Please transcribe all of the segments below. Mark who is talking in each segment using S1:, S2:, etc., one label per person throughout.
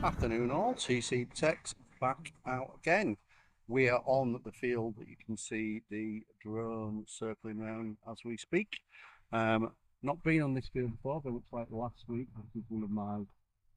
S1: Afternoon all, tcDetects back out again. We are on the field that you can see the drone circling around as we speak. Not been on this field before, but it looks like last week this is one of my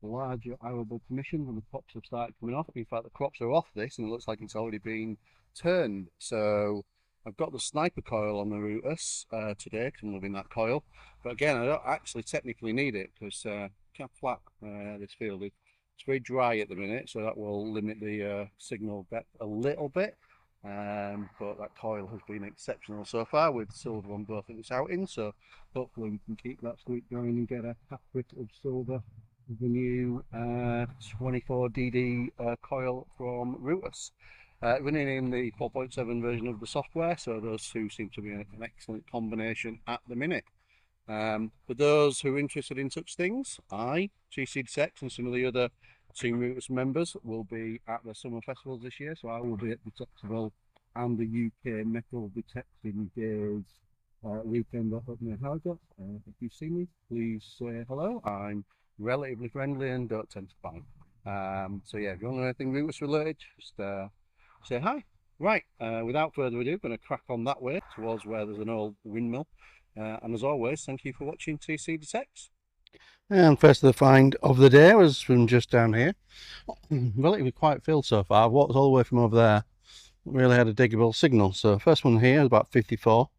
S1: larger arable permissions and the crops have started coming off. In fact, the crops are off this and it looks like it's already been turned. So I've got the sniper coil on the Rutus today because I'm loving that coil. But again, I don't actually technically need it because kind of flat this field is. It's very dry at the minute, so that will limit the signal depth a little bit. But that coil has been exceptional so far with silver on both of its outings, so hopefully we can keep that streak going and get a half bit of silver with the new 24DD coil from Rutus. Running in the 4.7 version of the software, so those two seem to be an excellent combination at the minute. For those who are interested in such things, I, tcDetects and some of the other Team Rutus members will be at the summer festivals this year, so I will be at the Detectors and the UK Metal Detecting Days weekend up near Harrogate. If you see me, please say hello. I'm relatively friendly and don't tend to bite. So yeah, if you want anything Rutus related, just say hi. Right, without further ado, going to crack on that way towards where there's an old windmill. And as always, thank you for watching tcDetects. And first of the find of the day was from just down here. Relatively quiet field so far. I've walked all the way from over there. Really had a diggable signal. So first one here is about 54.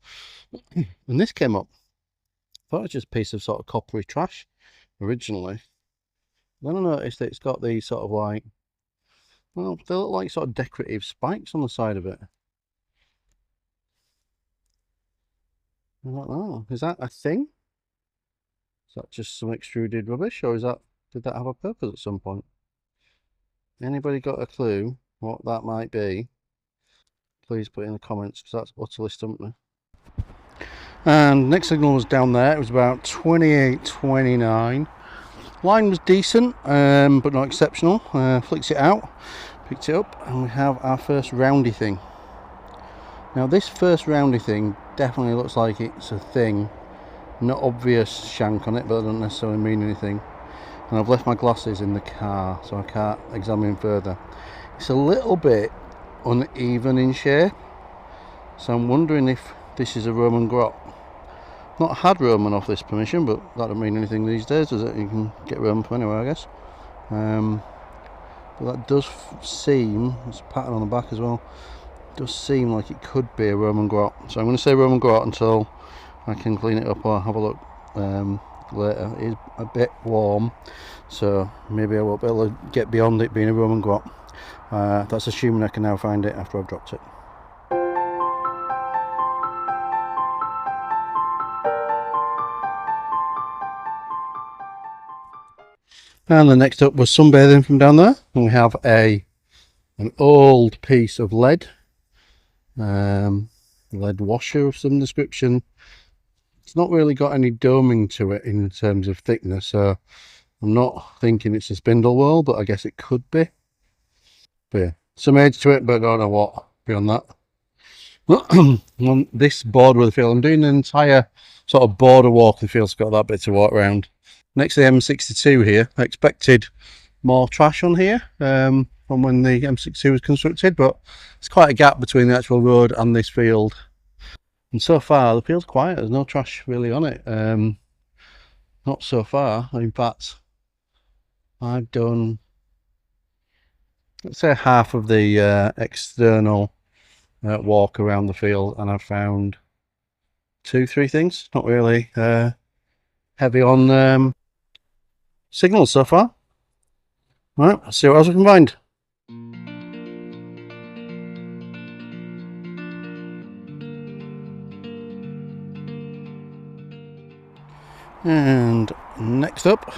S1: And this came up. Thought it was just a piece of sort of coppery trash originally. Then I noticed that it's got these sort of like, well, they look like sort of decorative spikes on the side of it. I don't know, is that a thing? Is that just some extruded rubbish, or did that have a purpose at some point? Anybody got a clue what that might be? Please put it in the comments, because that's utterly stumped me. And next signal was down there. It was about 28-29. Line was decent, but not exceptional. Flicks it out, picked it up, and we have our first roundy thing. Now this first roundy thing definitely looks like it's a thing. Not obvious shank on it, but it doesn't necessarily mean anything. And I've left my glasses in the car, so I can't examine further. It's a little bit uneven in shape, so I'm wondering if this is a Roman grot. Not had Roman off this permission, but that doesn't mean anything these days, does it? You can get Roman from anywhere, I guess. But that does seem, there's a pattern on the back as well, does seem like it could be a Roman grot. So I'm going to say Roman grot until I can clean it up or have a look later. It is a bit warm, so maybe I won't be able to get beyond it being a Roman grot. That's assuming I can now find it after I've dropped it. And the next up was sunbathing from down there, and we have an old piece of lead. Lead washer of some description. It's not really got any doming to it in terms of thickness, so I'm not thinking it's a spindle whorl, but I guess it could be. But yeah, some age to it, but I don't know what beyond that. On this border of the field, I'm doing an entire sort of border walk. The field's got that bit to walk around. Next to the M62 here, I expected more trash on here from when the M62 was constructed, but there's quite a gap between the actual road and this field. And so far the field's quiet, there's no trash really on it. Not so far. In fact, I've done, let's say, half of the external walk around the field, and I've found 2-3 things. Not really heavy on signals so far. Right, let's see what else we can find. And next up,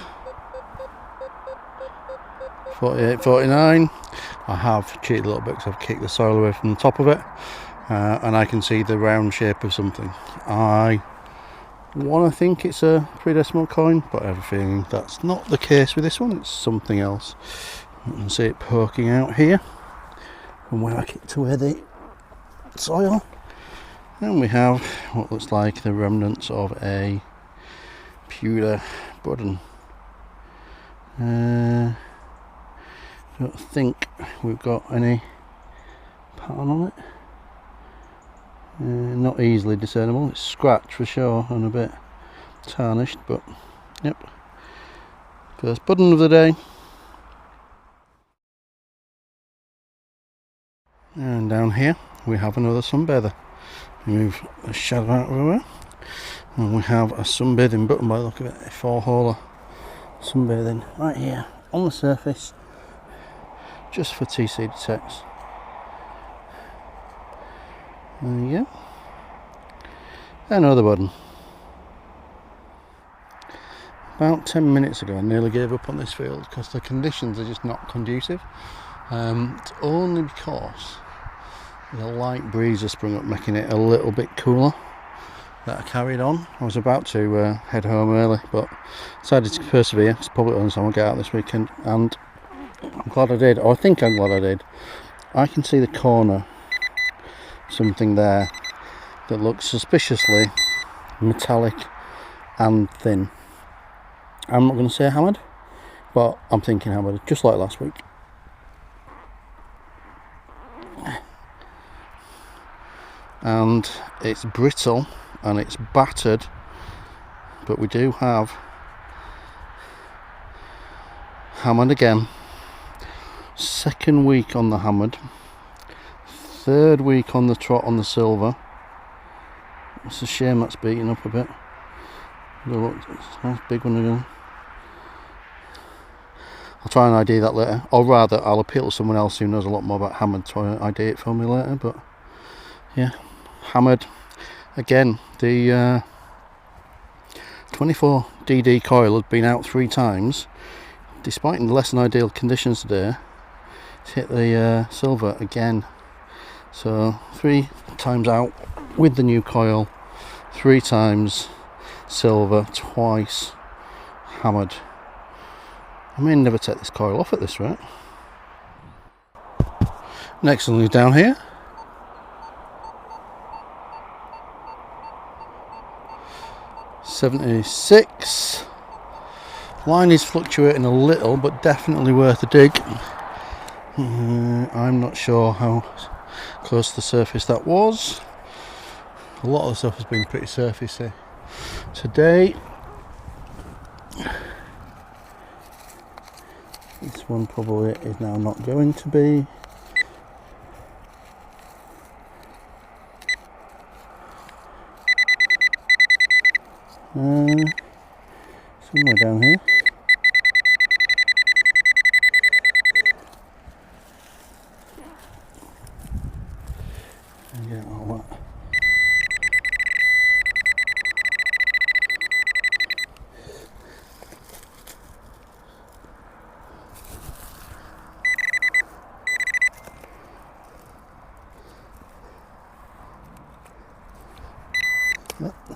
S1: 48-49. I have cheated a little bit because I've kicked the soil away from the top of it, and I can see the round shape of something. I want to think it's a 3-decimal coin, but I have a feeling that's not the case with this one. It's something else. You can see it poking out here from where I kicked away the soil, and we have what looks like the remnants of a pewter button. Don't think we've got any pattern on it. Not easily discernible. It's scratched for sure and a bit tarnished, but yep. First button of the day. And down here we have another sunbather. Move the shadow out of the way. And we have a sunbathing button by the look of it. A 4-holer sunbathing right here on the surface, just for tcDetects. There you go. Another button. About 10 minutes ago I nearly gave up on this field because the conditions are just not conducive. It's only because the light breeze has sprung up, making it a little bit cooler, that I carried on. I was about to head home early, but decided to persevere. It's probably the only time I'll get out this weekend, and I'm glad I did, or I think I'm glad I did. I can see the corner, something there that looks suspiciously metallic and thin. I'm not going to say hammered, but I'm thinking hammered, just like last week. And it's brittle and it's battered, but we do have hammered again. Second week on the hammered, third week on the trot on the silver. It's a shame that's beating up a bit. Look, it's a nice big one again. I'll try and ID that later, or rather I'll appeal to someone else who knows a lot more about hammered to ID it for me later. But yeah, hammered again. The 24 DD coil has been out 3 times, despite in less than ideal conditions today. It's hit the silver again, so 3 times out with the new coil, 3 times silver, twice hammered. I may never take this coil off at this rate. Next one is down here. .76. Line is fluctuating a little, but definitely worth a dig. I'm not sure how close to the surface that was. A lot of the stuff has been pretty surfacey today. This one probably is now not going to be. Somewhere down here. And get all that.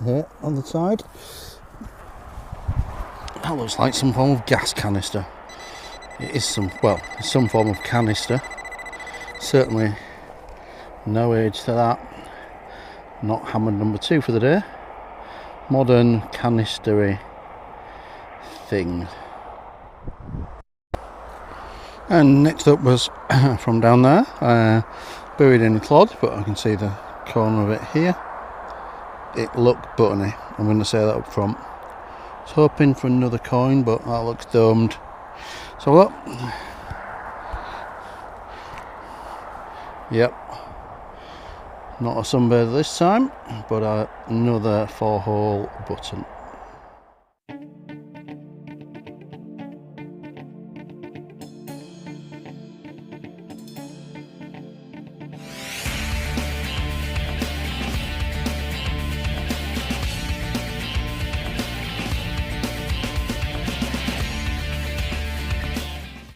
S1: Here on the side, that looks like some form of gas canister. It is some form of canister. Certainly no age to that. Not hammered number 2 for the day. Modern canistery thing. And next up was from down there, buried in the clod, but I can see the corner of it here. It looked buttony, I'm going to say that up front. I was hoping for another coin, but that looks domed. So look, yep, not a sunbather this time, but another 4-hole button.